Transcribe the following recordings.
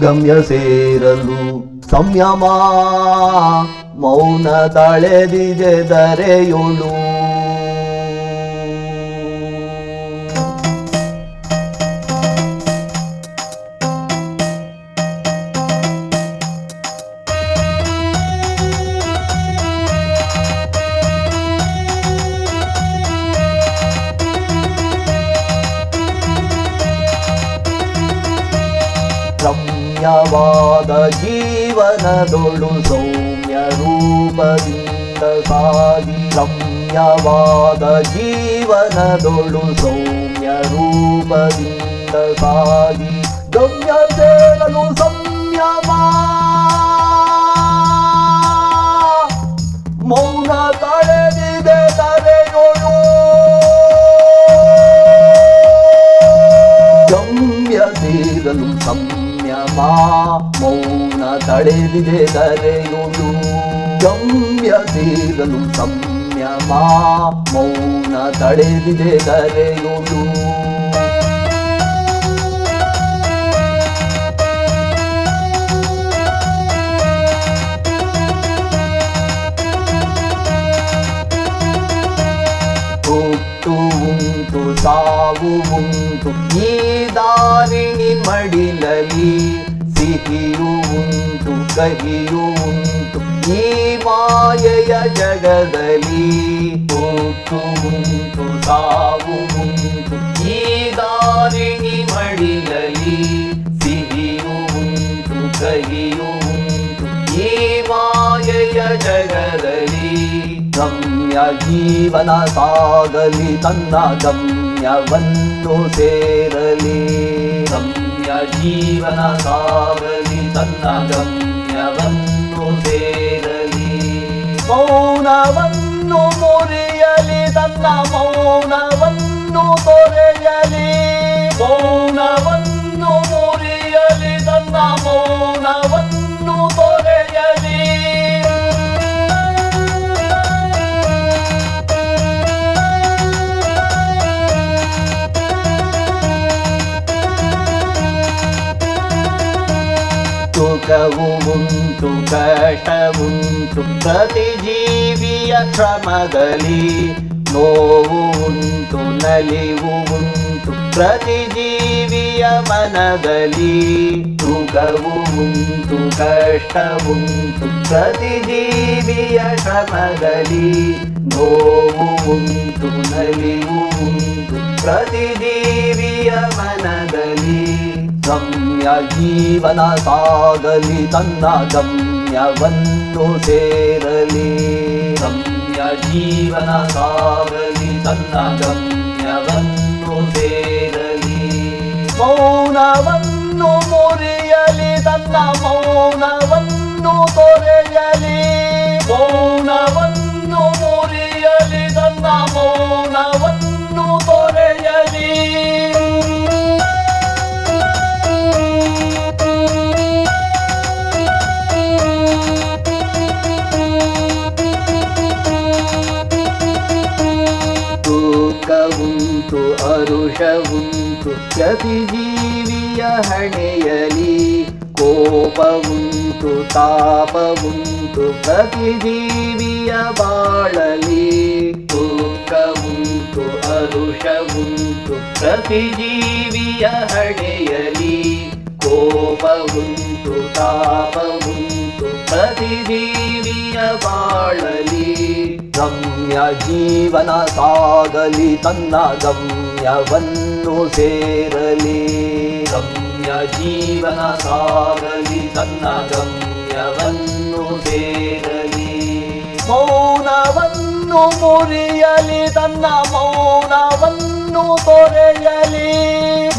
ಗಮ್ಯ ಸೇರಲು ಸಂಯಮ ಮೌನ ತಳೆದಿದೆ ಧರೆಯೊಳು. ರಮ್ಯವಾದ ಜೀವನದೊಳು ಸೌಮ್ಯ ರೂಪದಿಂದ ಸಾಗಿ, ರಮ್ಯವಾದ ಜೀವನದೊಳು ಸೌಮ್ಯ ರೂಪದಿಂದ ಸಾಗಿ, ಗಮ್ಯ ಸೇರಲು ಸಂಯಮ ಮೌನ ತಳೆದಿದೆ ಧರೆಯೊಳು. ಗಮ್ಯ ಸೇರಲು ಸಂಯಮ ಮೌನ ತಳೆದಿದೆ ಧರೆಯೊಳು. ಗಮ್ಯ ಸೇರಲು ಸಂಯಮ ಮೌನ ತಳೆದಿದೆ ಧರೆಯೊಳು. ಹುಟ್ಟು ಉಂಟು ಸಾವು ಉಂಟು ಈ ದಾರಿಣಿ ಮಡಿಲಲಿ, ಸಿಹಿಯೂ ಉಂಟು ಕಹಿಯೂ ಉಂಟು ಈ ಮಾಯೆಯ ಜಗದಲ್ಲಿ. ಹುಟ್ಟು ಉಂಟು ಸಾವು ಉಂಟು ಈ ದಾರಿಣಿ ಮಡಿಲಲಿ, ಸಿಹಿಯೂ ಉಂಟು ಕಹಿಯೂ ಉಂಟು ಈ ಮಾಯೆಯ ಜಗದಲ್ಲಿ. ಗಮ್ಯ ಜೀವನ ಸಾಗಲಿ ತನ್ನ ಗಮ್ಯವನ್ನು ಸೇರಲಿ, ಗಮ್ಯ ಜೀವನ ಸಾಗಲಿ ತನ್ನ ಗಮ್ಯವನ್ನು ಸೇರಲಿ. ಮೌನವನ್ನು ಮುರಿಯಲಿ ತನ್ನ ಮೌನವನ್ನು ತೊರೆಯಲಿ, ಮೌನವನ್ನು ಮುರಿಯಲಿ ತನ್ನ ಮೌನವನ್ನು ತೊರೆಯಲಿ. ಸುಖವು ಉಂಟು ಕಷ್ಟವುಂಟು ಪ್ರತಿ ಜೀವಿಯ ಶ್ರಮದಲ್ಲಿ, ನೋವು ಉಂಟು ನಲಿವು ಉಂಟು ಪ್ರತಿ ಜೀವಿಯ ಮನದಲ್ಲಿ. ಸುಖವು ಉಂಟು ಕಷ್ಟವುಂಟು ಪ್ರತಿ ಜೀವಿಯ ಶ್ರಮದಲ್ಲಿ, ನೋವು ಉಂಟು ನಲಿವು ಉಂಟು ಪ್ರತಿ ಜೀವಿಯ ಮನದಲ್ಲಿ. ಗಮ್ಯ ಜೀವನ ಸಾಗಲಿ ತನ್ನ ಗಮ್ಯವನ್ನು ಸೇರಲಿ, ಗಮ್ಯ ಜೀವನ ಸಾಗಲಿ ತನ್ನ ಗಮ್ಯವನ್ನು ಸೇರಲಿ. ಮೌನವನ್ನು ಮುರಿಯಲಿ ತನ್ನ ಮೌನವನ್ನು ತೊರೆಯಲಿ, ಮೌನವನ್ನು ಮುರಿಯಲಿ ತನ್ನ ಮೌನವನ್ನು ತೊರೆಯಲಿ. ಉಂಟು ಅರುಷವುಂಟು ಪ್ರತಿ ಜೀವಿಯ ಹಣೆಯಲಿ, ಕೋಪವುಂಟು ತಾಪವುಂಟು ಪ್ರತಿ ಜೀವಿಯ ಬಾಳಲಿ. ದುಃಖವುಂಟು ಅರುಷವುಂಟು ಪ್ರತಿ ಜೀವಿಯ ಹಣೆಯಲಿ, ಕೋಪವುಂಟು ತಾಪವುಂಟು ಪ್ರತಿ ಜೀವಿಯ ಬಾಳಲಿ. ಗಮ್ಯ ಜೀವನ ಸಾಗಲಿ ತನ್ನ ಗಮ್ಯವನ್ನು ಸೇರಲಿ, ಗಮ್ಯ ಜೀವನ ಸಾಗಲಿ ತನ್ನ ಗಮ್ಯವನ್ನು ಸೇರಲಿ. ಮೌನವನ್ನು ಮುರಿಯಲಿ ತನ್ನ ಮೌನವನ್ನು ತೊರೆಯಲಿ,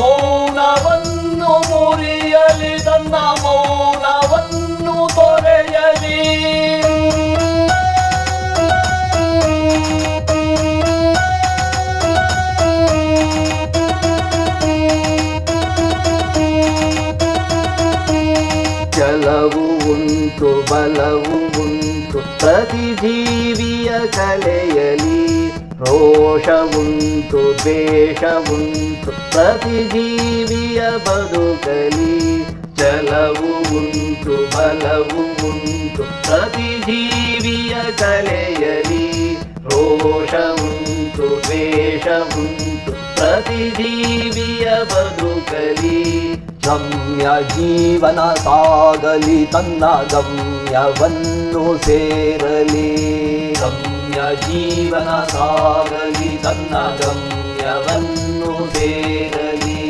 ಮೌನವನ್ನು ಮುರಿಯಲಿ ತನ್ನ ಮೌನವನ್ನು ತೊರೆಯಲಿ. ಛಲವು ಉಂಟು ಬಲವು ಉಂಟು ಪ್ರತಿ ಜೀವಿಯ ಕಲೆಯಲಿ, ರೋಷವುಂಟು ದ್ವೇಷವುಂಟು ಪ್ರತಿ ಜೀವಿಯ ಬದುಕಲಿ. ಛಲವು ಉಂಟು ಬಲವು ಉಂಟು ಪ್ರತಿ ಜೀವಿಯ ಕಲೆಯಲಿ ರೋಷ ಉಂಟು ದ್ವೇಷ ಉಂಟು ಪ್ರತಿ ಜೀವಿಯ ಬದುಕಲಿ ಗಮ್ಯ ಜೀವನ ಸಾಗಲಿ ತನ್ನ ಗಮ್ಯವನ್ನು ಸೇರಲಿ ಗಮ್ಯ ಜೀವನ ಸಾಗಲಿ ತನ್ನ ಗಮ್ಯವನ್ನು ಸೇರಲಿ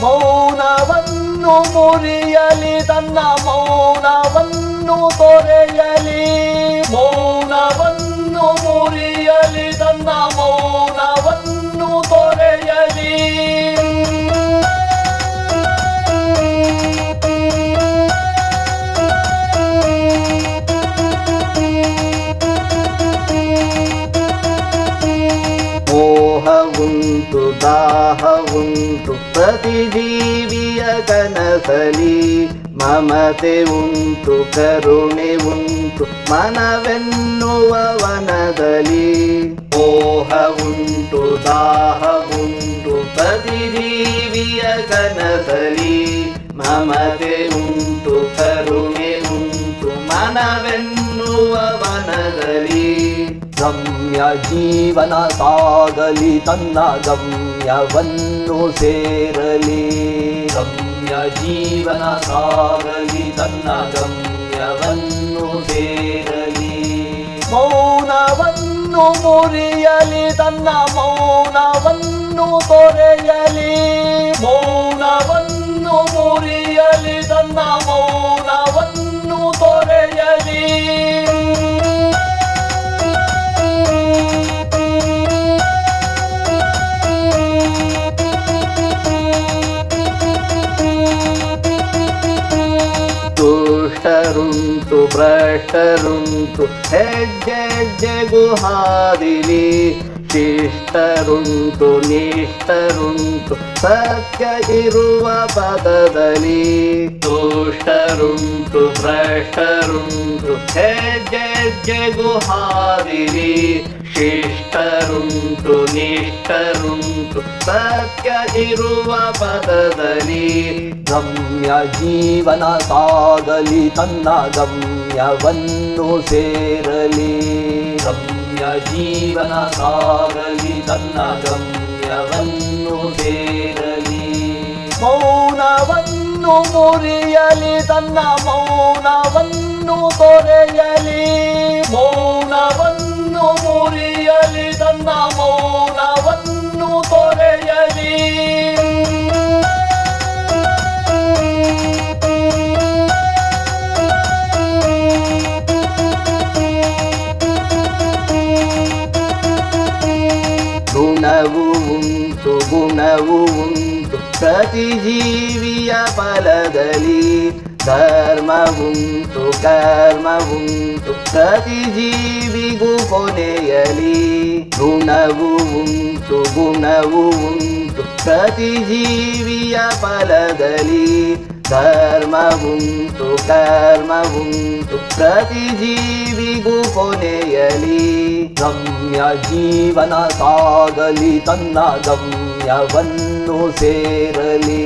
ಮೌನವನ್ನು ಮುರಿಯಲಿ ತನ್ನ ಮೌನವನ್ನು ತೊರೆಯಲಿ ಮೌನವನ್ನು ಮುರಿಯಲಿ ತನ್ನ ಮೌನವನ್ನು ತೊರೆಯಲಿ ಮೋಹವುಂಟು ದಾಹವುಂಟು ಪ್ರತಿ ಜೀವಿಯ ಕನಸಲಿ ಮಮತೆ ಉಂಟು ಕರುಣೆ ಉಂಟು ಮನವೆನ್ನುವ ವನದಲ್ಲಿ ಮೋಹವುಂಟು ದಾಹವುಂಟು ಪ್ರತಿ ಜೀವಿಯ ಕನಸಲಿ ಮಮತೆ ಉಂಟು ಕರುಣೆ ಉಂಟು ಮನವೆನ್ನುವ ವನದಲ್ಲಿ ಗಮ್ಯ ಜೀವನ ಸಾಗಲಿ ತನ್ನ ಗಮ್ಯವನ್ನು ಸೇರಲಿ ಗಮ್ಯ ಜೀವನ ಸಾಗಲಿ ತನ್ನ ಗಮ್ಯವನ್ನು ಸೇರಲಿ ಮೌನವನ್ನು ಮುರಿಯಲಿ ತನ್ನ ಮೌನವನ್ನು ತೊರೆಯಲಿ ಮೌನವನ್ನು ಮುರಿಯಲಿ ತನ್ನ ಮೌನವನ್ನು ತೊರೆಯಲಿ ದುಷ್ಟರುಂಟು ಭ್ರಷ್ಟರುಂಟು ಹೆಜ್ಜೆಜ್ಜೆಗೂ ಹಾದಿಲಿ ಶಿಷ್ಟರುಂಟು ನಿಷ್ಠರುಂಟು ಸತ್ಯ ಇರುವ ಪದದಲ್ಲಿ ದುಷ್ಟರುಂಟು ಭ್ರಷ್ಟರುಂಟು ಹೆಜ್ಜೆಜ್ಜೆಗೂ ಹಾದಿಲಿ ಶಿಷ್ಟರುಂಟು ನಿಷ್ಠರುಂಟು ಸತ್ಯ ಇರುವ ಪದದಲ್ಲಿ ಗಮ್ಯ ಜೀವನ ಸಾಗಲಿ ತನ್ನ ಗಮ್ಯವನ್ನು ಸೇರಲಿ ಗಮ್ಯ ಜೀವನ ಸಾಗಲಿ ತನ್ನ ಗಮ್ಯವನ್ನು ಸೇರಲಿ ಮೌನವನ್ನು ಮುರಿಯಲಿ ತನ್ನ ಮೌನವನ್ನು ತೊರೆಯಲಿ ಮೌನವನ್ನು ಮುರಿಯಲಿ ತನ್ನ ಮೌನವನ್ನು ತೊರೆಯಲಿ ಗುಣವು ಉಂಟು ಗುಣವು ಉಂಟು ಪ್ರತಿ ಜೀವಿಯ ಫಲದಲ್ಲಿ ಧರ್ಮವುಂಟು ಕರ್ಮವುಂಟು ಪ್ರತಿ ಜೀವಿಗೂ ಕೊನೆಯಲಿ ಗುಣವು ಉಂಟು ಗುಣವು ಉಂಟು ಪ್ರತಿ ಜೀವಿಯ ಫಲದಲ್ಲಿ ಧರ್ಮವುಂಟು ಕರ್ಮವುಂಟು ಪ್ರತಿ ಜೀವಿಗೂ ಕೊನೆಯಲಿ ಗಮ್ಯ ಜೀವನ ಸಾಗಲಿ ತನ್ನ ಗಮ್ಯವನ್ನು ಸೇರಲಿ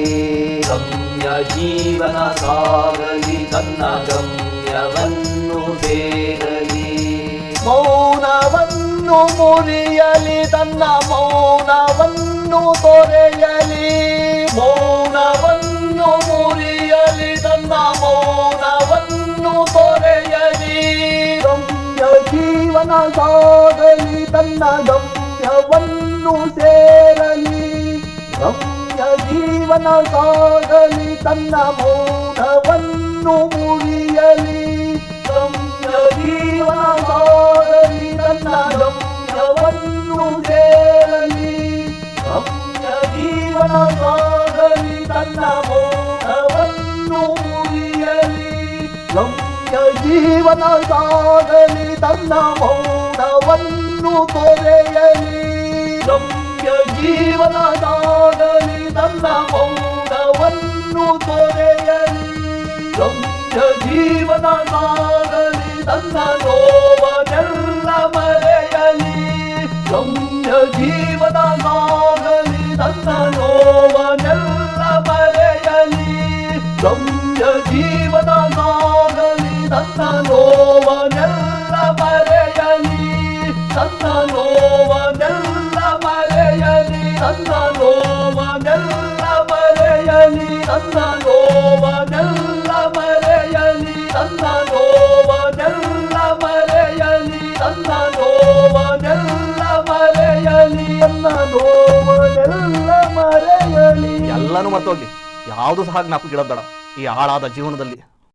ಗಮ್ಯ ಜೀವನ ಸಾಗಲಿ ತನ್ನ ಗಮ್ಯವನ್ನು ಸೇರಲಿ ಮೌನವನ್ನು ಮುರಿಯಲಿ ತನ್ನ ಮೌನವನ್ನು ತೊರೆಯಲಿ ಮೌನವನ್ನು ಮುರಿಯಲಿ ತನ್ನ ಮೌನವನ್ನು ತೊರೆಯಲಿ ಗಮ್ಯ ಜೀವನ ಸಾಗಲಿ ತನ್ನ ಗಮ್ಯವನ್ನು ಸೇರಲಿ ಗಮ್ಯ ಜೀವನ ಸಾಗಲಿ ತನ್ನ ಮೌನವನ್ನು ಮುರಿಯಲಿ ಗಮ್ಯ ಜೀವನ ಸಾಗಲಿ ತನ್ನ ಗಮ್ಯವನ್ನು ಸೇರಲಿ ಗಮ್ಯ ಜೀವನ ಸಾಗಲಿ ತನ್ನ ಮೌನವನ್ನು ಮುರಿಯಲಿ ಗಮ್ಯ ಜೀವನ ಸಾಗಲಿ ತನ್ನ ಮೌನವನ್ನು ತೊರೆಯಲಿ ಗಮ್ಯ ಜೀವನ ಸಾಗಲಿ ತನ್ನ ಮೌನವನ್ನು ತೊರೆಯಲಿ ಗಮ್ಯ ಜೀವನ ಸಾಗಲಿ ತನ್ನ ನೋವನೆಲ್ಲ ಮರೆಯಲಿ ಗಮ್ಯ ಜೀವನ ಸಾಗಲಿ ತನ್ನ ನೋವನೆಲ್ಲ ಮರೆಯಲಿ ಗಮ್ಯ ಜೀವನ ಸಾಗಲಿ ನನ್ನ ನೋವನೆಲ್ಲ ಮರೆಯಲಿ ನನ್ನ ನೋವನೆಲ್ಲ ಮರೆಯಲಿ ನನ್ನ ನೋವನೆಲ್ಲ ಮರೆಯಲಿ ನನ್ನ ನೋವನೆಲ್ಲ ಮರೆಯಲಿ ನನ್ನ ನೋವನೆಲ್ಲ ಮರೆಯಲಿ ನನ್ನ ನೋವನೆಲ್ಲ ಮರೆಯಲಿ ನನ್ನ ನೋವನೆಲ್ಲ ಮರೆಯಲಿ. ಎಲ್ಲನೂ ಮರ್ತೋಗ್ಲಿ, ಯಾವುದು ಸಹ ಜ್ಞಾಪಕ ಇಡೋದ್ ಬೇಡ ಈ ಹಾಳಾದ ಜೀವನದಲ್ಲಿ.